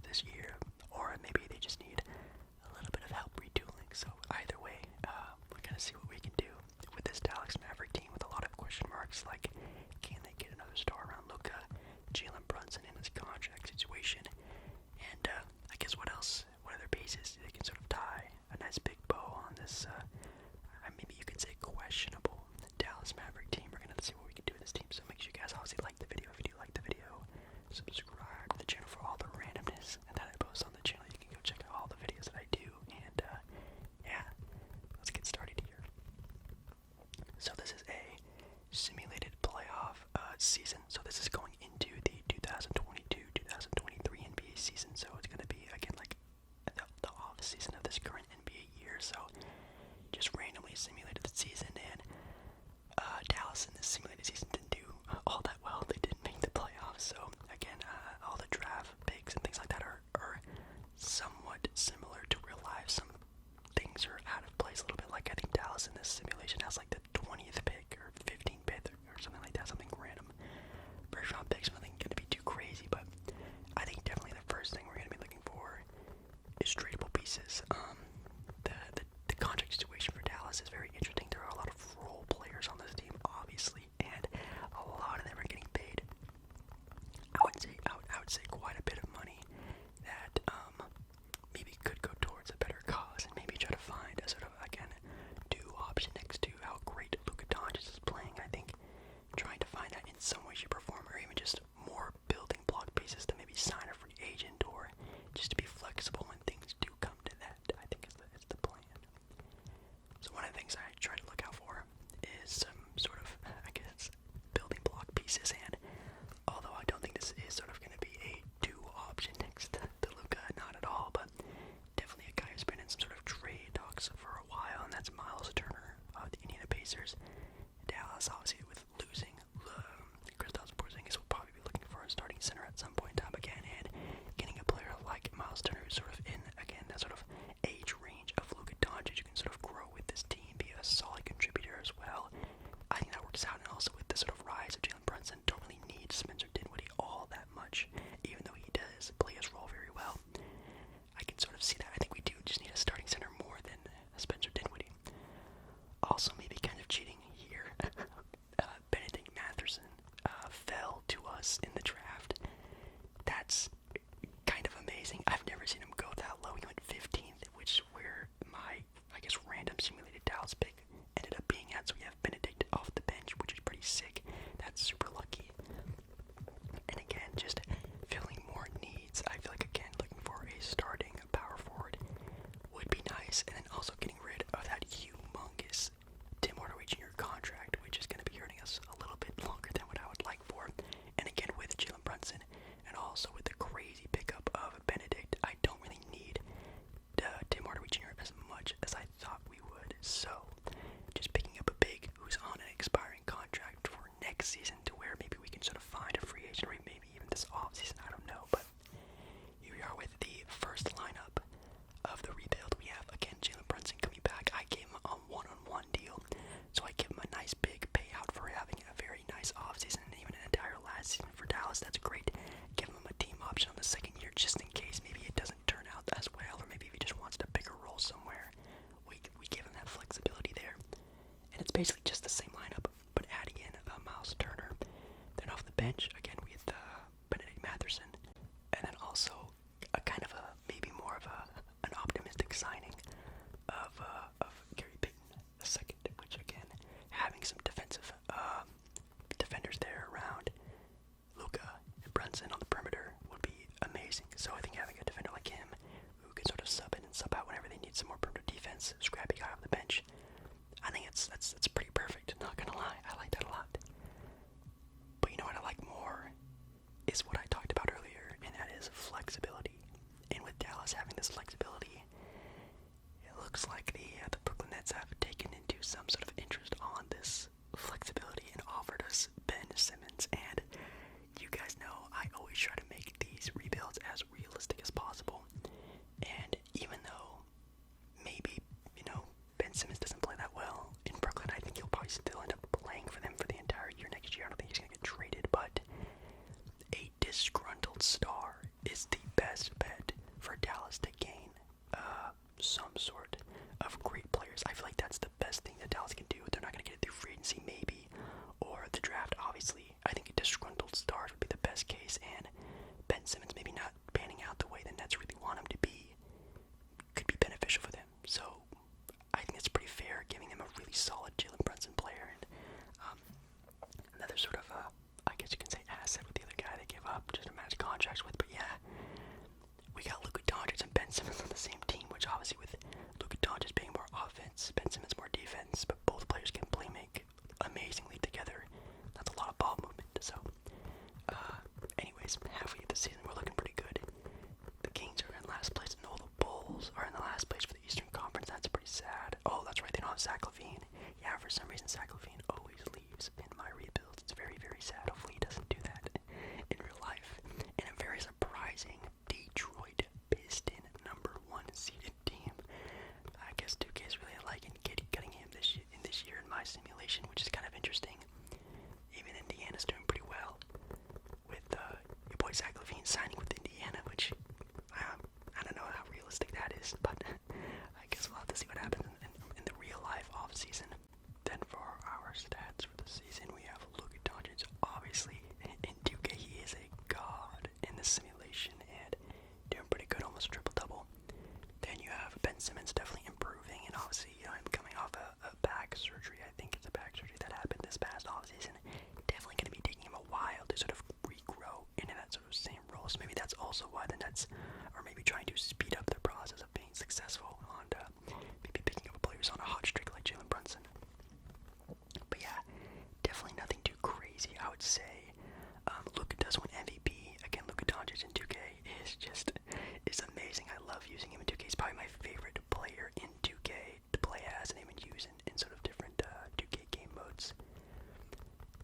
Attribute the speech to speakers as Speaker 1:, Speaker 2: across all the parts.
Speaker 1: this year, or maybe they just need a little bit of help retooling. So either way, we're gonna see what we can do with this Dallas Maverick team with a lot of question marks, like can they get another star around Luka, Jalen Brunson in his contract situation, and I guess what else? What other pieces they can sort of tie a nice big bow on this? Maybe you could say questionable Dallas Maverick team. We're gonna see what we can do with this team. So make sure you guys obviously like the video. If you do like the video, subscribe to the channel for all the randomness that I post on the channel. You can go check out all the videos that I do, and yeah, let's get started here. So this is a simulated playoff season. So this is going into the 2022-2023 NBA season. So it's gonna be again like the off season of this current NBA year. So just randomly simulated the season, and Dallas in this simulated season didn't do all that well. They didn't make the playoffs. So again, all the draft picks and things like that are somewhat similar to real life. Some things are out of place a little bit. Like I think Dallas in this simulation has like the 20th pick or 15th pick or something like that, something random. First round picks, nothing gonna be too crazy, but I think definitely the first thing we're gonna be looking for is treatable pieces. The contract situation for Dallas is very interesting. There are a lot of role players on this team, obviously, and a lot of them are getting paid. I would say quite a bit of money that maybe could go towards a better cause, and maybe try to find a sort of again due option next to how great Luka Doncic is playing. I think trying to find that in some way, shape, or form, or even just more building block pieces to maybe sign a free agent, or just to be flexible when things do come to that, I think is the plan. So one of the things I try to look out for is some sort of, I guess, building block pieces, and although I don't think this is sort of going to be a due option next to Luka, not at all, but definitely a guy who's been in some sort of trade talks for a while, and that's Miles Turner of the Indiana Pacers. Dallas, obviously, with losing Kristaps Porzingis, will probably be looking for a starting center at some point in time again, and getting a player like Miles Turner who's sort of in, again, that sort of age range of Luka Doncic, you can sort of grow with this team, be a solid contributor as well. I think that works out, and also with the sort of rise of Jalen Brunson, don't really need Spencer Dinwiddie all that much, even though he does play his role very well. I can sort of see that. I think we do just need a starting center more than Spencer Dinwiddie. Also, maybe kind of cheating here, Benedict Mathuson fell to us in the draft. That's kind of amazing. I've never seen him go that low. He went 15th, which where my, I guess, random simulated Dallas pick ended up being at. So we have Benedict off the bench, which is pretty sick. That's super lucky. And again, just filling more needs. I feel like, again, looking for a starting power forward would be nice. And then also getting rid of that humongous Tim Hardaway Jr. contract, which is going to be hurting us a little bit longer than what I would like for. And again, with Jalen Brunson, and also with the crazy pickup of Benedict, I don't really need Tim Hardaway Jr. as much as I thought we would. So, just picking up a big who's on an expiring contract for next season, to where maybe we can sort of find a free agent, or maybe even this off season, I don't know. But here we are with the first lineup of the rebuild. We have, again, Jalen Brunson coming back. I gave him a one-on-one deal, so I give him a nice big payout for having a very nice offseason, and even an entire last season for Dallas. That's great. Give him a team option on the second year, just in case maybe it doesn't turn out as well, or maybe if he just wants a bigger role somewhere. We give him that flexibility there. And it's basically just the same lineup, but adding in Miles Turner. Then off the bench, again, with Benedict Mathuson. And then also a kind of maybe more of an optimistic signing of Gary Payton II, which again, having some defensive defenders there around Luka and Brunson on the perimeter would be amazing. So I think having a defender like him who can sort of sub in and sub out whenever they need some more perimeter defense, scrappy guy off the bench, I think that's pretty perfect. Not gonna lie, I like that a lot. But you know what I like more is what I talked about earlier, and that is flexibility. And with Dallas having this flexibility, it looks like the Brooklyn Nets have taken into some sort of interest on this flexibility and offered us Ben Simmons. And you guys know I always try to make these rebuilds as realistic as possible. And even though maybe, Ben Simmons doesn't play that well in Brooklyn, I think he'll probably still end up playing for them for the entire year next year. I don't think he's going to get traded, but a disgruntled star is the best bet Ben Simmons maybe not panning out the way the Nets really want him to be could be beneficial for them. So I think it's pretty fair giving them a really solid Jalen Brunson player. And another sort of, I guess you can say, asset with the other guy they give up just to match contracts with. But yeah, we got Luka Doncic and Ben Simmons on the same team, which obviously with Luka Doncic being more offense, Ben Simmons more defense, but both players can play make amazingly together. That's a lot of ball movement. So, anyways, halfway through the season, we're looking pretty good. The Kings are in last place, and all the Bulls are in the last place for the Eastern Conference. That's pretty sad. Oh, that's right, they don't have Zach LaVine. Yeah, for some reason, Zach LaVine always leaves in my rebuilds. It's very, very sad. Hopefully he doesn't do that in real life. And a very surprising Detroit Piston #1 seeded team. I guess 2K is really liking cutting him this year in my simulation, which is kind of interesting. Even Indiana's doing pretty well with your boy Zach LaVine signing with Indiana, which I don't know how realistic that is, but I guess we'll have to see what happens in the real life off season. Then for our stats for the season, we have Luka Doncic. Obviously, in 2K, he is a god in this simulation and doing pretty good, almost triple-double. Then you have Ben Simmons definitely improving, and obviously, him coming off a back surgery. I think it's a back surgery that happened this past offseason. Definitely going to be taking him a while to sort of regrow into that sort of same role. So maybe that's also why the Nets are maybe trying to speed up the process of being successful on maybe picking up players on a hot streak like Jalen Brunson. But yeah, definitely nothing too crazy, I would say. Luka does win MVP. Again, Luka Doncic in 2K is amazing. I love using him in 2K. He's probably my favorite player in 2K to play as and even use in sort of different 2K game modes.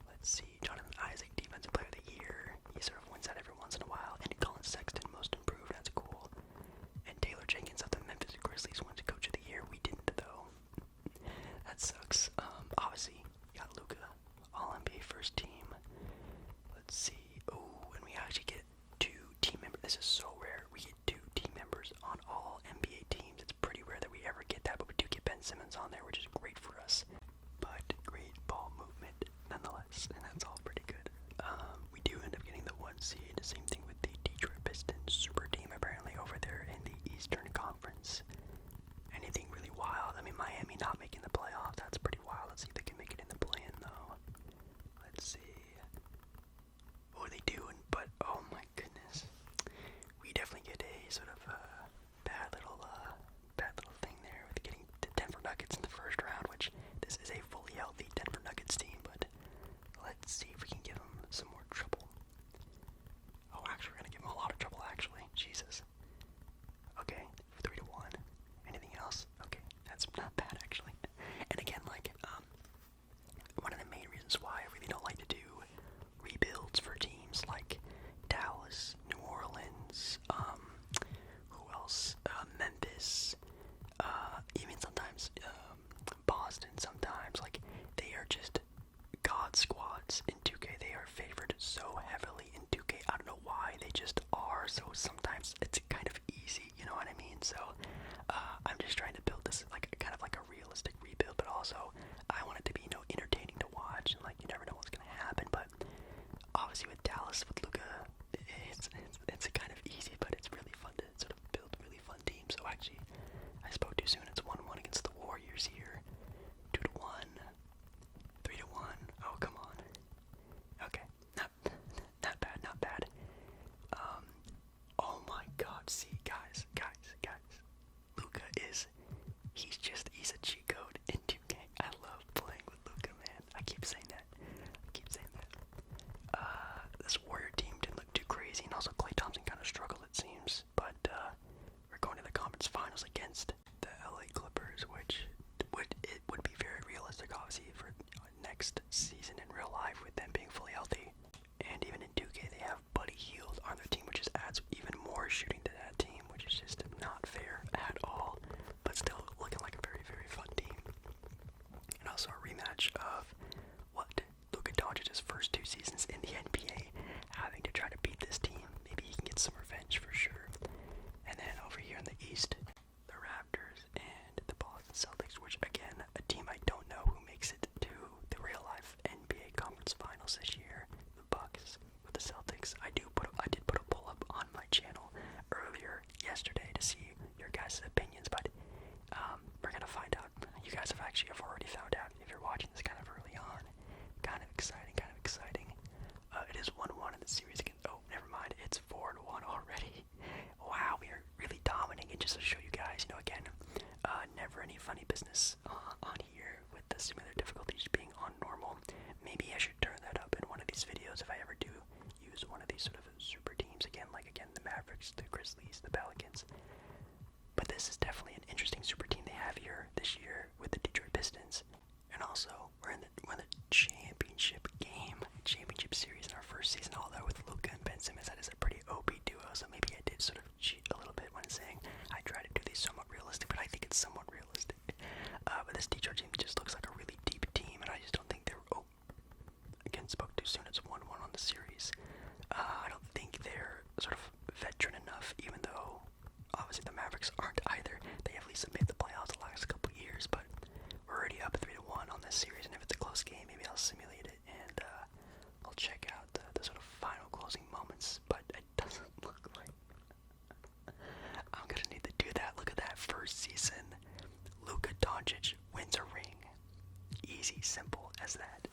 Speaker 1: Let's see, Jonathan Isaac, Defensive Player of the Year. He sort of wins that every once in a while. And Colin Sexton, Most Improved. That's cool. And Taylor Jenkins of the Memphis Grizzlies wins Coach of the Year. We didn't, though. That sucks. Obviously, you got Luka, All-NBA first team. Let's see. Oh, and we actually get 2 team members. This is so rare. We get 2 team members on all NBA teams. It's pretty rare that we ever get that, but we do get Ben Simmons on there, which is great for us. But great ball movement nonetheless, and that's all pretty good. We do end up getting the 1 seed. Same thing with the Detroit Pistons super team, apparently over there in the Eastern Conference. Anything really wild? I mean, Miami not making the playoffs, that's pretty wild. Let's see if they can make it in the play-in, though. Let's see. What are they doing? But, oh my goodness. We definitely get a sort of bad little thing there with getting the Denver Nuggets in the first round, which this is a fully healthy Denver Nuggets team, but let's see if we can give them some more trouble. Oh, actually, we're going to give them a lot of trouble, actually. Jesus. Okay, 3-1. Anything else? Okay, that's not bad, actually. And again, like, one of the main reasons why I really don't like to do rebuilds for teams like Dallas, New Orleans, who else? Memphis, even sometimes Boston sometimes, like, they are just god squads in 2K. They are favored so heavily in 2K. I don't know why, they just are. So sometimes it's kind of easy, you know what I mean? So I'm just trying to build this like kind of like a realistic rebuild, but also I want it to be, entertaining to watch, and like you never know what's gonna happen. But obviously with Dallas, with Luka, it's kind of easy, but it's really fun to sort of build really fun teams. So actually, I spoke too soon. It's 1-1 against the Warriors here. 2-1, 3-1. Oh, come on. Okay, not bad, not bad. Oh my God! See, guys. Luka he's a cheat code in 2K. I love playing with Luka, man. I keep saying that. This Warrior team didn't look too crazy, and also Klay Thompson kind of struggled, it seems. But we're going to the conference finals against the LA Clippers, which it would be very realistic, obviously, for next season in real life with them being fully healthy. And even in 2K, they have Buddy Hield on their team, which just adds even more shooting to that team, which is just not fair at all. But still looking like a very, very fun team. And also a rematch of Luka Doncic's first 2 seasons in the NBA, having to try to beat this team. Maybe he can get some revenge for sure. And then over here in the East, the Raptors and the Boston Celtics. guys' opinions, but we're gonna find out. You guys have already found out if you're watching this kind of early on. Kind of exciting, kind of exciting. It is 1-1 in the series again. Oh, never mind. It's 4-1 already. Wow, we are really dominating. And just to show you guys, again, never any funny business on here with the simulator difficulties being on normal. Maybe I should turn that up in one of these videos if I ever do use one of these sort of super teams again, like again the Mavericks, the Grizzlies, the Pelicans. But this is definitely an interesting super team they have here this year with the Detroit Pistons. And also, we're in the championship game, championship series in our first season, although with Luka and Ben Simmons, that is a pretty OP duo, so maybe I did sort of cheat a little bit when saying I try to do these somewhat realistic, but I think it's somewhat realistic. But this Detroit team just looks like a really deep team, and I just don't think they're, again, spoke too soon, it's 1-1 on the series. I don't think they're sort of veteran enough, even though obviously the Mavericks aren't either. They at least have made the playoffs the last couple years, but we're already up 3-1 on this series, and if it's a close game, maybe I'll simulate it, and I'll check out the sort of final closing moments, but it doesn't look like I'm gonna need to do that. Look at that first season. Luka Doncic wins a ring. Easy, simple as that.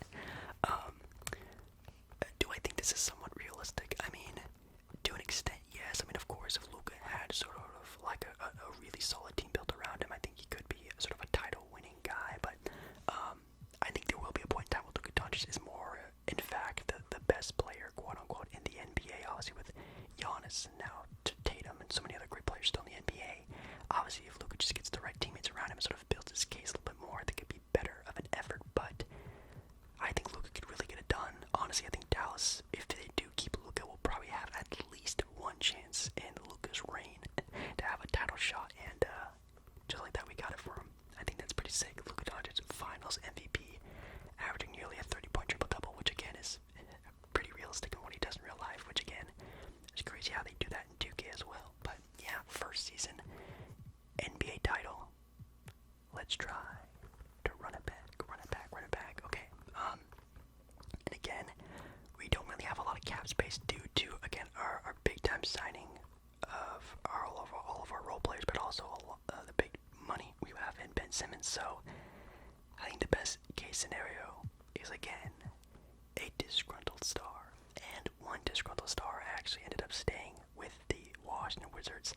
Speaker 1: Do I think this is somewhat realistic? I mean, to an extent, yes. I mean, of course, if Luka had sort of like a really solid team built around him, I think he could be sort of a title-winning guy. But I think there will be a point in time where Luka Doncic is more, in fact, the best player, quote-unquote, in the NBA. Obviously, with Giannis and now Tatum and so many other great players still in the NBA. Obviously, if Luka just gets the right teammates around him and sort of builds his case a little bit more, I think it'd be better of an effort. But I think Luka could really get it done. Honestly, I think Dallas, if they do keep Luka, will probably have at least one chance in Luka's reign to have a title shot, and just like that, we got it for him. I think that's pretty sick. Luka Doncic, Finals MVP, averaging nearly a 30-point triple-double, which again is pretty realistic in what he does in real life. Which again, it's crazy how they do that in 2K as well. But yeah, first season NBA title. Let's try to run it back, run it back, run it back. Okay. And again, we don't really have a lot of cap space due to, again, our big-time signing of all of our role players, but also the big money we have in Ben Simmons. So I think the best case scenario is, again, a disgruntled star. And one disgruntled star actually ended up staying with the Washington Wizards,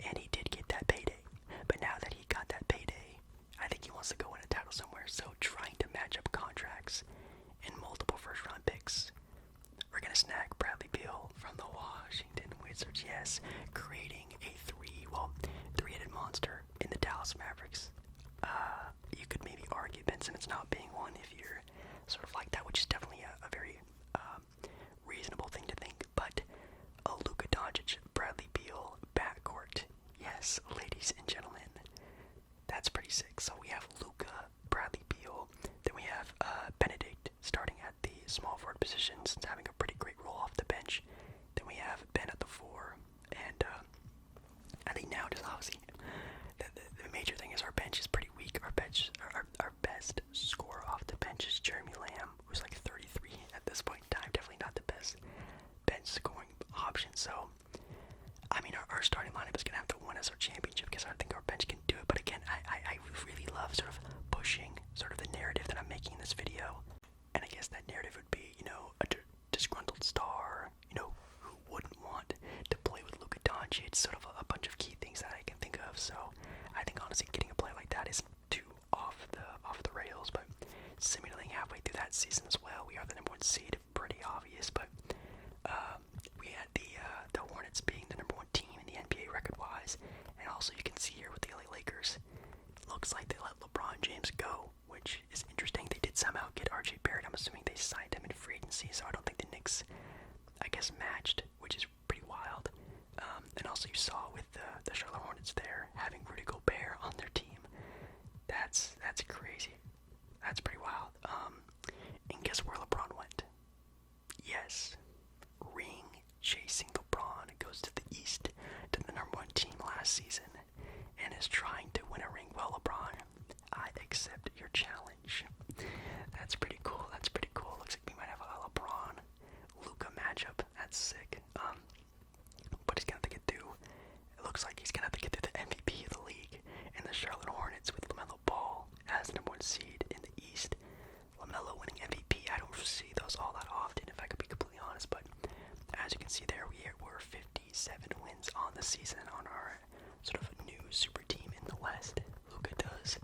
Speaker 1: and he did get that payday. But now that he got that payday, I think he wants to go win a title somewhere. So trying to match up contracts and multiple first-round picks, we're going to snag Bradley Beal from the Washington Wizards. Yes, creating a three-headed monster in the Dallas Mavericks. You could maybe argue Ben Simmons not being one if you're sort of like that, which is definitely a very reasonable thing to think. But a Luka Doncic, Bradley Beal backcourt. Yes, ladies and gentlemen, that's pretty sick. So we have Luka, Bradley Beal, then we have Benedict starting at the small forward position, since having a pretty great role off the bench. Then we have Ben at the 4, and I think now just obviously the major thing is our bench is pretty weak. Our best scorer off the bench is Jeremy Lamb, who's like 33 at this point in time. Definitely not the best bench scoring option. So I mean, our starting lineup is gonna have to win us our championship, because I think our bench can do it. But again, I really love sort of pushing sort of the narrative that I'm making in this video. And I guess that narrative would be, a disgruntled star, who wouldn't want to play with Luka Doncic. It's sort of a bunch of key things that I can think of. So I think honestly getting a player like that isn't too off the rails. But simulating halfway through that season as well, we are the #1 seed, pretty obvious. But we had the Hornets being the #1 team in the NBA record-wise, and also you can see here with the LA Lakers, looks like they let LeBron James go, which is interesting. They did somehow get RJ Barrett. I'm assuming they signed him in free agency, so I don't think the Knicks, I guess, matched, which is pretty wild. And also you saw with the Charlotte Hornets there having Rudy Gobert on their team. That's crazy. That's pretty wild. And guess where LeBron went? Yes, ring chasing LeBron goes to the East, to the #1 team last season, and is trying to win a ring. Well, LeBron, I accept your challenge. That's pretty cool. That's pretty cool. Looks like we might have a LeBron Luka matchup. That's sick. But he's gonna have to get through. It looks like he's gonna have to get through the MVP of the there were 57 wins on the season on our sort of new super team in the West. Luka does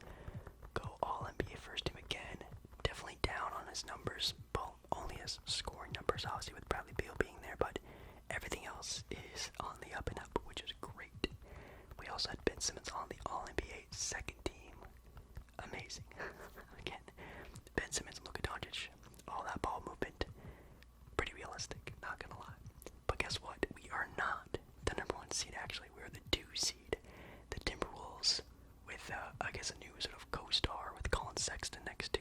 Speaker 1: go all NBA first team again. Definitely down on his numbers, well, only his scoring numbers, obviously with Bradley Beal being there, but everything else is on the up and up, which is great. We also had Ben Simmons on the All-NBA second team. Amazing. Again, Ben Simmons and Luka Doncic, all that ball movement, pretty realistic, not gonna lie. But guess what? We are not the number 1 seed, actually. We're the 2 seed. The Timberwolves with, I guess, a new sort of co-star with Colin Sexton next to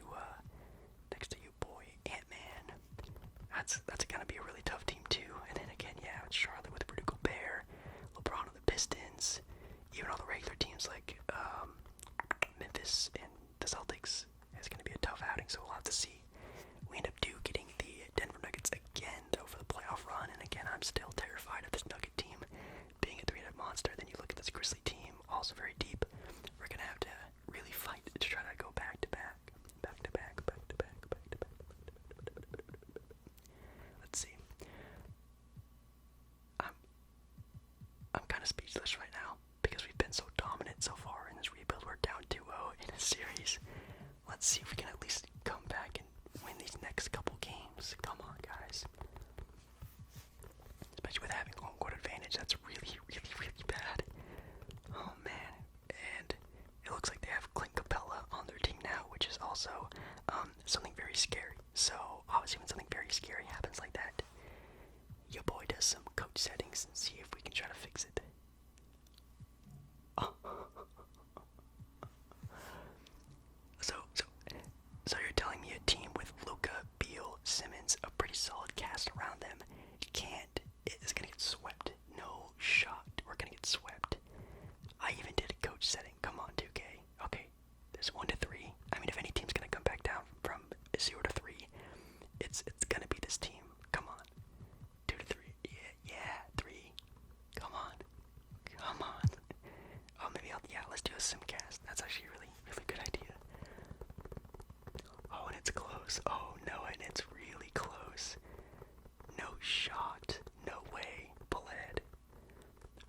Speaker 1: you, boy, Ant-Man. That's gonna be a really tough team, too. And then again, yeah, it's Charlotte with Rudy Gobert, LeBron on the Pistons, even all the regular teams like Memphis and the Celtics. It's gonna be a tough outing, so we'll have to see. We end up getting the Denver Nuggets again, though, for the playoff run, and again, I'm still terrified of this Nugget team being a 3-headed monster. Then you look at this Grizzly team, also very deep. We're gonna have to really fight to try to go back to back. Let's see. I'm kind of speechless right now because we've been so dominant so far in this rebuild. We're down 2-0 in a series. Let's see if we can at least come back and win these next couple games. Come on, guys. Especially with having home court advantage, that's really, really, really bad. Oh, man. And it looks like they have Clint Capella on their team now, which is also something very scary. So, obviously, when something very scary happens like that, your boy does some coach settings and see if we can try to fix it. Oh. So you're telling me a team with Luka, Beal, Simmons, a pretty solid cast around them, is gonna get swept? No shot. We're gonna get swept. I even did a coach setting. Come on, 2K. Okay, there's 1 to 3. I mean, if any team's gonna come back down from 0 to 3, it's gonna be this team. Come on. 2 to 3. Yeah, 3. Come on. Oh, maybe let's do a simcast. That's actually a really, really good idea. Oh, and it's close. Oh, no, and it's really close. No shot. No way. Bled.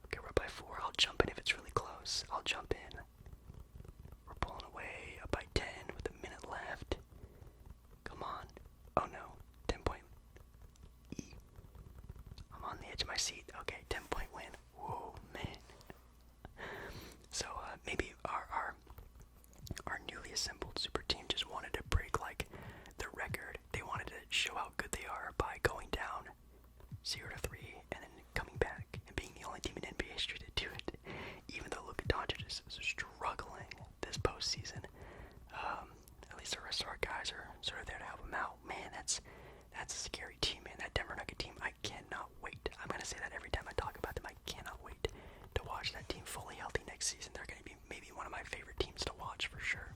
Speaker 1: Okay, we're up by 4. I'll jump in if it's really close. I'll jump in. We're pulling away. Up by 10 with a minute left. Come on. Oh, no. 10-point. I'm on the edge of my seat. Okay, 10-point win. Whoa, man. So, maybe our newly assembled super team just wanted to break, like, the record. They wanted to show how good they are by going down 0 to 3 and then coming back and being the only team in NBA history to do it. Even though Luka Doncic is struggling this postseason, at least the rest of our guys are sort of there to help him out. Man, that's a scary team, man. That Denver Nugget team, I cannot wait. I'm gonna say that every time I talk about them. I cannot wait to watch that team fully healthy next season. They're gonna be maybe one of my favorite teams to watch for sure.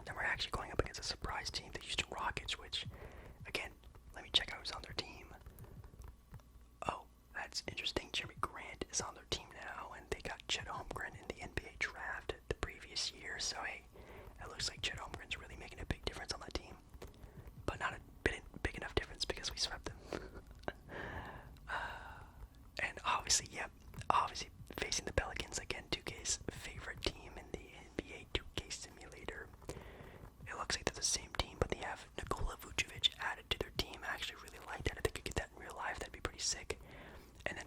Speaker 1: Then we're actually going up against a surprise team, the Houston Rockets, which, again, let me check out who's on their team. Oh, that's interesting. Jeremy Grant is on their team now, and they got Chet Holmgren in the NBA draft the previous year, so hey, it looks like Chet Holmgren's really making a big difference on that team. But not a big enough difference because we swept them. And obviously facing the Pelicans, again, 2K's favorite team in the NBA 2K simulator. It looks like they're the same team, but they have Nikola Vucevic added to their team. I actually really like that. If they could get that in real life, that'd be pretty sick. And then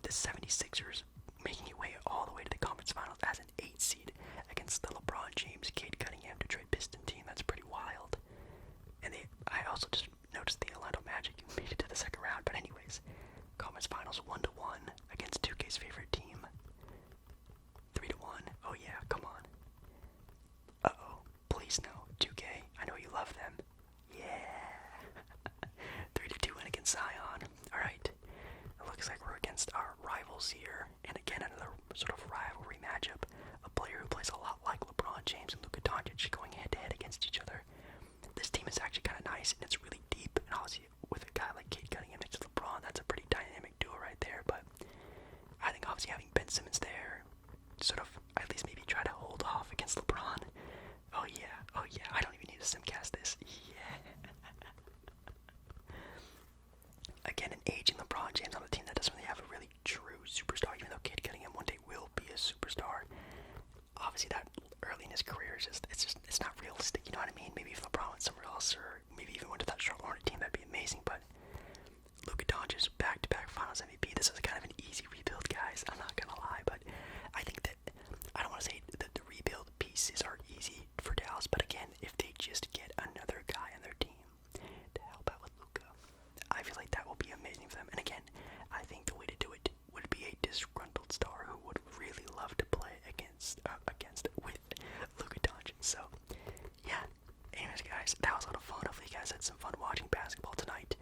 Speaker 1: the 76ers making it way all the way to the conference finals as an 8 seed against the LeBron James, Cade Cunningham, Detroit Piston team. That's pretty wild. And I also just noticed the Orlando Magic made it to the second round. But anyways, conference finals 1-1 against 2K's favorite team. 3-1. Oh yeah, come on. Uh-oh. Please no. 2K. I know you love them. Yeah. 3-2 win against Zion. Alright. It looks like we're against our rivals here. And again, another sort of rivalry matchup. A player who plays a lot like LeBron James and Luka Doncic going head-to-head against each other. This team is actually kind of nice, and it's really deep. And obviously, with a guy like Cade Cunningham next to LeBron, that's a pretty dynamic duo right there. But I think obviously having Ben Simmons there, sort of at least maybe try to hold off against LeBron. Oh yeah. I don't even need to simcast this. Yeah. Again, an aging LeBron Finals MVP. This was kind of an easy rebuild, guys. I'm not gonna lie, but I think that I don't want to say that the rebuild pieces are easy for Dallas, but again, if they just get another guy on their team to help out with Luka, I feel like that will be amazing for them. And again, I think the way to do it would be a disgruntled star who would really love to play against with Luka Doncic. So yeah. Anyways, guys, that was a lot of fun. Hopefully, you guys had some fun watching basketball tonight.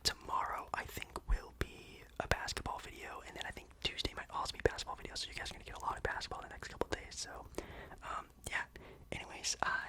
Speaker 1: Tomorrow, I think, will be a basketball video, and then I think Tuesday might also be basketball video. So you guys are gonna get a lot of basketball in the next couple days. So, yeah. Anyways, I